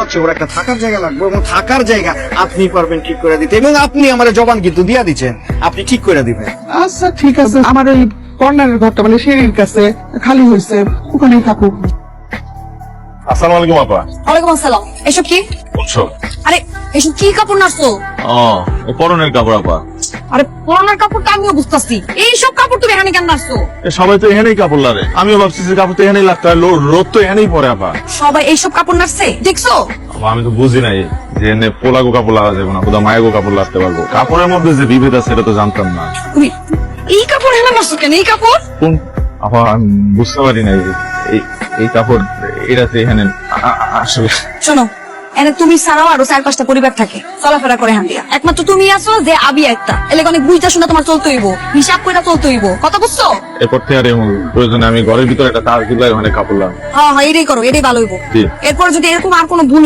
হচ্ছে ওর একটা থাকার জায়গা লাগবে, এবং থাকার জায়গা আপনি পারবেন ঠিক করে দিতে, এবং আপনি আমার জবান কিন্তু দিয়া দিচ্ছেন আপনি ঠিক করে দিবেন। আচ্ছা ঠিক আছে, আমার ওই কর্নারের ঘরটা মানে সিঁড়ির কাছে খালি হয়েছে, ওখানেই থাকুক। আসসালামু আলাইকুম আপা। ওয়ালাইকুম আসসালাম। এসব কি? শুনছো? আরে এসব কি কাপড় নাড়ছো? ও পরনের কাপড় আপা। আরে পুরানোর কাপড় তো আমিও বুঝতেছি, এইসব কাপড় তুমি এখানে কেন নাড়ছো? সবাই তো এখানেই কাপড় লাগে, আমিও ভাবছি যে কাপড় তো এখানেই লাগতো, আর রোদ তো এখানেই পরে আপা। সবাই এইসব কাপড় নাড়ছে দেখছো? আপা, আমি তো বুঝি নাই যে এনে পোলাগো কাপড় লাগা যাবে না, কোথাও মায়াগো কাপড় লাগতে পারবো। কাপড়ের মধ্যে যে বিভেদ আছে এটা তো জানতাম না। তুমি এই কাপড় এখানে নাড়ছো কেন? এই কাপড় কোন আপা আমি বুঝতে পারি নাই এই কাপড় এটাতে এখানে আসলে শোনো, এনে তুমি ছাড়াও আরো 4-5টা পরিবার থাকে, চলাফেরা করে হান্ডিয়া। একমাত্র তুমি আছো যে আবি একটা, এলাকা অনেক বুঝতে শুনে তোমার চলতে হইব, হিসাব করে চলতে হইব, কথা বুঝছো? এরপর থেকে আর এমন প্রয়োজনে আমি ঘরের ভিতরে একটা তার দিলাই ওখানে কাপড় লাগবে। হ্যাঁ হ্যাঁ, এটাই করো, এটাই ভালো হইব। জি। এরপর যদি এরকম আর কোনো ভুল